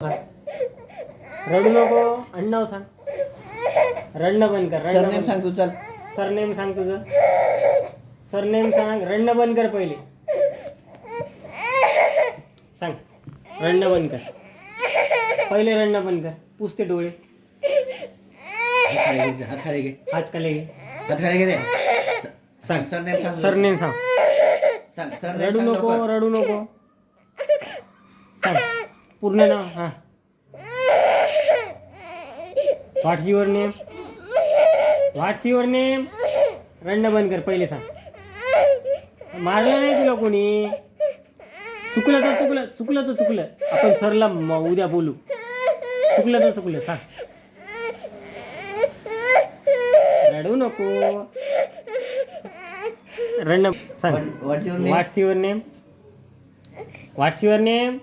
रडू नको. अण्णाव सांग. रडणं बंद कर. सरनेम सांग तू. चल सरनेम सांग तुझं. सरनेम सांग. रडणं बंद कर पहिले. सांग. रडणं बंद कर. पहिले रडणं बंद कर. पुसते डोळे. हात खाली घे. हात खाली घे. हात खाली घे रे. सांग. सरनेम सांग. सरनेम सांग. सांग सरनेम. रडू सांग नको. लवकर. रडू नको. सांग पूर्ण नाव. हां. What's your name. What's your name. रडणं बंद कर पहिले सांग. मारलं नाही तुला कोणी. चुकलं तर चुकलं. चुकलं तर चुकलं. आपण सरला उद्या बोलू. चुकलं तर चुकलं. सांग. रडू नको. रडणं सांग. What your name? What's your name. What's your name.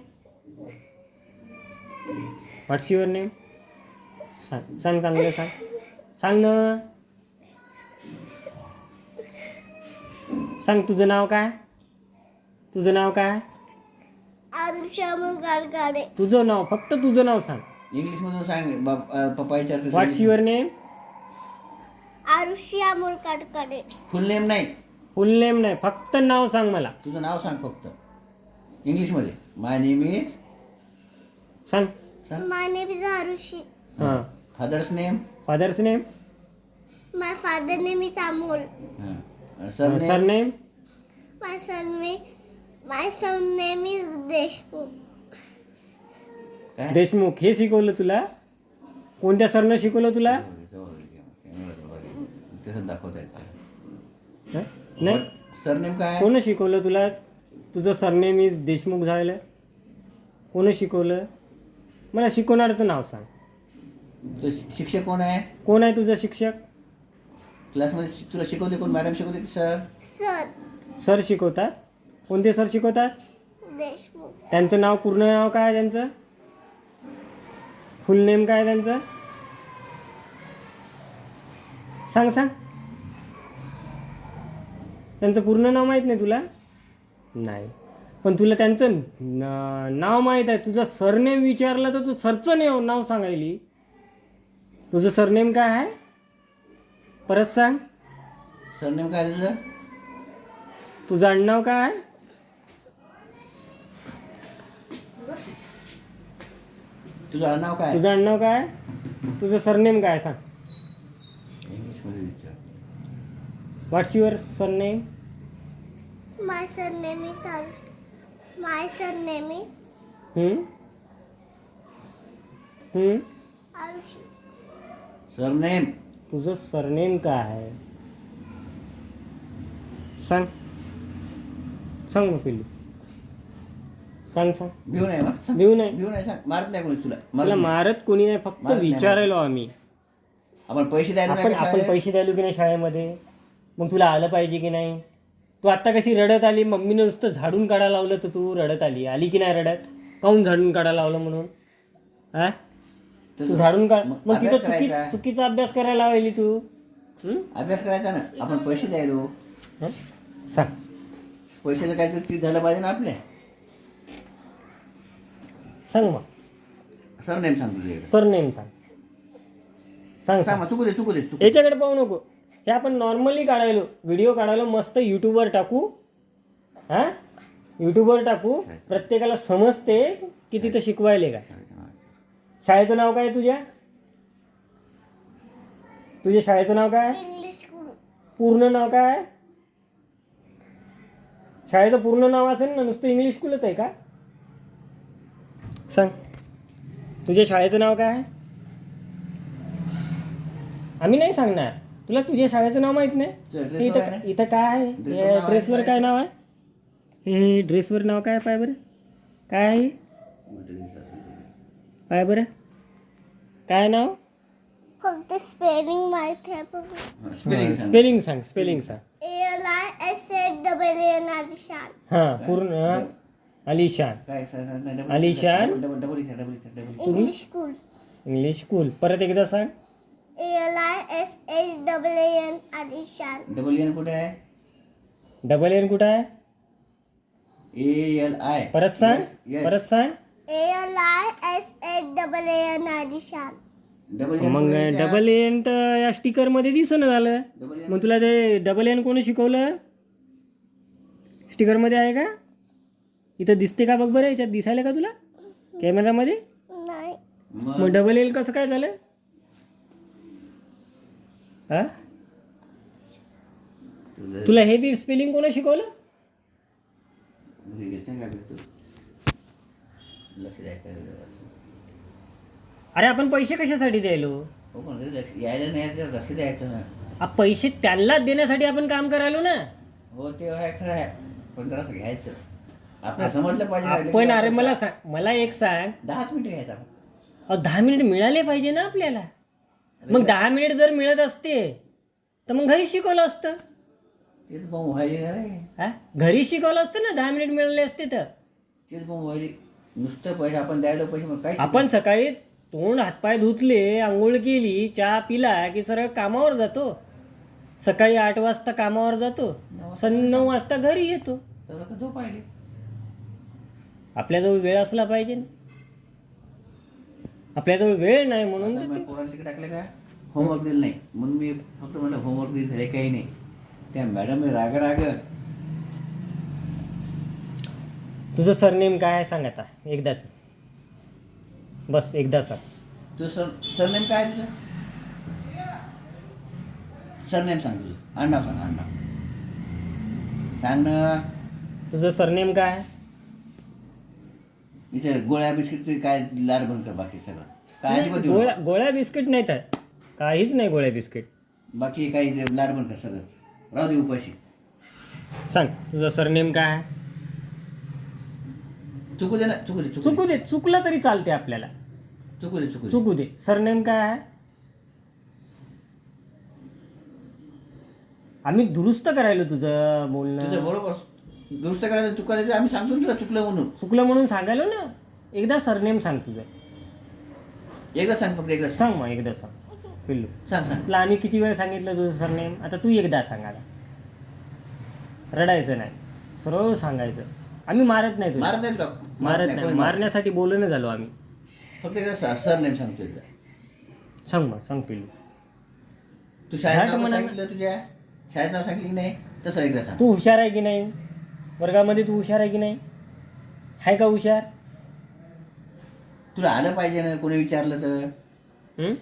What's your name. सांग. सांग चांगलं सांग. सांग ना. सांग तुझं नाव काय. तुझं नाव काय. आरुषा मुगारकाडे. तुझं नाव. फक्त तुझं नाव सांग. इंग्लिश मधून सांग. पप्पा विचारते. व्हॉट्स युअर नेम. आरुषिया मुगारकाडे. फुल नेम नाही. फुल नेम नाही. फक्त नाव सांग मला. तुझं नाव सांग फक्त इंग्लिश मध्ये. माय नेम इज. सांग. सांग. माय नेम इज आरुषी. हां. Father's name. Father's name. My father name is Amol. Surname. Surname. My son name is Deshmukh. काय? देशमुख. हे शिकवलं तुला. कोणत्या सरनं शिकवलं तुला. तसं दाखवता येतं. हं? नाही. सरनेम काय? कोण शिकवलं तुला. तुझं सरनेम इज देशमुख झालं. कोण शिकवलं. मला शिकवणारचं नाव सांग. तो शिक्षक कोण आहे? कोण आहे तुझं शिक्षक. क्लासमध्ये तुला शिकवते कोण? मॅडम शिकवते की सर? सर सर शिकवतात. कोणते सर शिकवतात. देशमुख. त्यांचं नाव. पूर्ण नाव काय आहे त्यांचं. फुल नेम काय आहे त्यांचं. सांग. सांग. त्यांचं पूर्ण नाव माहीत नाही तुला. नाही पण तुला त्यांचं नाव माहीत आहे. तुझं सरनेम विचारलं तर तू सरचं नाव सांगायली. तुझं सरनेम काय आहे. परत सांग. सरनेम काय तुझं? तुझं आडनाव काय आहे. तुझं आडनाव काय? तुझं आडनाव काय आहे. तुझं सरनेम काय सांग. इंग्लिशमध्ये विचार. What's your surname. My surname is my surname is Aarushi. Surname. तुझं सरनेम काय आहे. सांग. सांग मग पहिली. सांग. सांग. भिऊ नाही. भिऊ नाही. भिऊ नाही. सांग. मारत नाही कोणी तुला. मला मारत कोणी नाही. फक्त मारत नाही, विचारायलो आम्ही. आपण पैसे द्यायला आपण नाही का आपण शाळेत? पैसे द्यायलो की नाही शाळेमध्ये. मग तुला आलं पाहिजे की नाही. तू आत्ता कशी रडत आली. मम्मीने नुसतं झाडून काढायला लावलं तर तू रडत आली की नाही रडत. काहून झाडून काढायला लावलं म्हणून. हा तर तू झाडून काढ. मग मग तिथं अभ्यास करायचा. चुकीचा अभ्यास करायला लावली तू. अभ्यास करायचा ना. आपण पैसे द्यायलो. हं? सांग. पैशाचं काहीतरी चीज झालं पाहिजे ना आपल्या. सांग मग. सरनेम सांग तुझ्याकडे. सरनेम सांग. सांग. सांग सांग. मग. चुकू दे. याच्याकडे पाहू नको. हे आपण नॉर्मली काढायलो. व्हिडिओ काढायलो मस्त यूट्यूबवर टाकू. हां यूट्यूबवर टाकू. प्रत्येकाला समजते की तिथं शिकवायले का. शाळेचं नाव काय तुझ्या. तुझ्या शाळेचं नाव काय. English school. पूर्ण नाव काय. शाळेचं पूर्ण नाव असेल ना. नुसतं इंग्लिश स्कूलच आहे का. सांग. तुझ्या शाळेचं नाव काय. आम्ही नाही सांगणार तुला. तुझ्या शाळेचं नाव माहीत नाही. इथं काय आहे. ड्रेसवर काय नाव आहे. हे ड्रेसवर नाव काय पाय बरं. काय आहे पाय बरं. काय नाव. फक्त स्पेलिंग माहिती आहे बघ. स्पेलिंग सांग. स्पेलिंग सांग. ALISHAN आलिशान. हां पूर्ण. आलिशान. आलिशान. English school. English school. परत एकदा सांग. ALISHAN आलिशान. डबल एन कुठे आहे? डबल एन कुठं आहे? ALI. परत सांग. Yes. परत सांग. ALISHAN आलिशान. मग डबल एन तर या स्टिकरमध्ये दिसणं झालं. मग तुला ते डबल एन कोणी शिकवलं? स्टिकरमध्ये आहे का? इथं दिसते का बघ बरं, याच्यात दिसायला का तुला कॅमेरामध्ये? नाही. मग डबल एल कसं काय झालं? हा, तुला हे बी स्पेलिंग कोणी शिकवलं? लक्ष द्यायचं. अरे आपण पैसे कशासाठी द्यायलो? हो पण यायला नाही यायचं, लक्ष द्यायचं ना. पैसे त्यांनाच देण्यासाठी आपण काम करायलो ना. हो ते आहे, खरं आहे, पण जरासं घ्यायचं. आपल्याला समजलं पाहिजे. आपण अरे मला एक सांग, 10 मिनिटं घ्यायचं आपण. 10 मिनिट मिळाले पाहिजे ना आपल्याला. मग 10 मिनिट जर मिळत असते तर मग घरी शिकवलं असतं. तेच मग व्हायली रे. हा, घरी शिकवलं असतं ना. 10 मिनिट मिळाले असते तर. तेच मग व्हायली. नुसतं पैसे आपण द्यायला पैसे मग काय. आपण सकाळी तोंड हातपाय धुतले, आंघोळ केली, चहा पिला की सरळ कामावर जातो. सकाळी 8 वाजता कामावर जातो, 9 वाजता घरी येतो. तर का झोपायली. आपल्याजवळ वेळ असला पाहिजे ना. आपल्याजवळ वेळ नाही म्हणून तर आता पोराला तिकडे टाकले का होमवर्क दिलं नाही म्हणून मी फक्त म्हणलं होमवर्क दिलं झाले काही नाही. त्या मॅडम राग तुझं सरनेम काय आहे सांग आता एकदाच. बस एकदा सांग. तुझं सरनेम काय आहे तुझं? सरनेम सांग तुझं. आडनाव सांग. आडनाव सांग ना. तुझं सरनेम काय आहे? इथे गोळ्या बिस्किट तरी काय लाड बंद कर. बाकी सगळं काय अजिबात देऊ नको. गोळ्या बिस्किट नाही तर काहीच नाही. गोळ्या बिस्किट बाकी काही लाड बंद कर सगळं. राहू दे उपाशी. सांग तुझं सरनेम काय आहे? चुकू दे ना. चुकू दे. चुकलं तरी चालते आपल्याला. चुकू दे. सरनेम काय आहे? आम्ही दुरुस्त करायलो तुझं बोलणं. तुझं बरोबर दुरुस्त करायचं. चुकायचं आम्ही सांगतो तुला चुकलं म्हणून. चुकलं म्हणून सांगायलो ना. एकदा सरनेम सांग तुझं. एकदा सांग फक्त. एकदा सांग मग एकदा सांग पिल्लू. सांग. तुला आम्ही किती वेळ सांगितलं तुझं सरनेम? आता तू एकदा सांगायला. रडायचं नाही, सरळ सांगायचं. आम्ही मारत नाही तुला. मारत नाही. मारण्यासाठी बोलणं झालो आम्ही. फक्त एकदा सरनेम सांगतो एकदा. सांग मग. सांग पिल्लू. तू शाळेत घाट नाव म्हणा. सांगितलं तुझ्या? शाळेत नाव सांगितलं की नाही? तसं एकदा सांग. तू हुशार आहे की नाही? वर्गामध्ये तू हुशार आहे की नाही? आहे का हुशार? तुला आलं पाहिजे ना. कोणी विचारलं तर.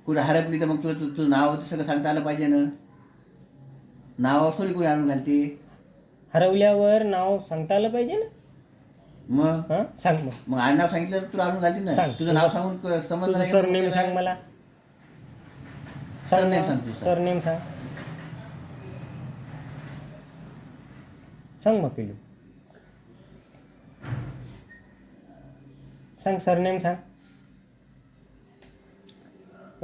कुठं हरपली तर मग तुला तुझं नाव सगळं सांगता आलं पाहिजे ना. नावावर थोडी कोणी आणून घालते. हरवल्यावर नाव सांगता आलं पाहिजे ना. मग हां सांग मग. मग आडनाव सांगितलं तर तुला आणून घालते ना. सांग. तुझं नाव सांगून समजलं तुझं सरनेम सांग मला. सरनेम सांग तुझं. सरनेम सांग. सांग मग पिल्लू. सांग सरनेम सांग.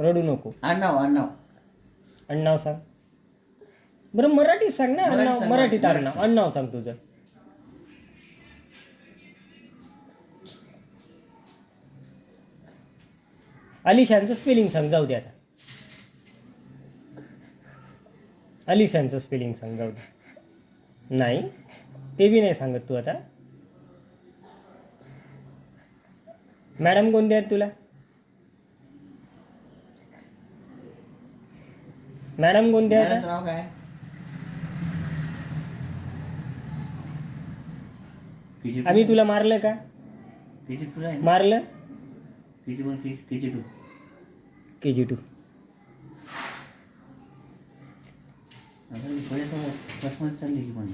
रडू नको. आडनाव अण्णाव सांग. बरं मराठीत सांग ना. मराठीत अण्णाव. सांग. मराठीत अण्णाव सांग तुझं. आलिशानचं स्पेलिंग सांग. जाऊ दे आता. आलिशानचं स्पेलिंग सांग. जाऊ दे. नाही ते बी नाही सांगत तू आता. मॅडम कोणते आहेत तुला? मॅडम कोणते आहेत? मॅडमचं नाव काय? आम्ही तुला मारलं का? KG2 आहे. मारलं? KG1 KG2. KG2. आता पहिल्यासमोर क्लासमध्ये चालली की पण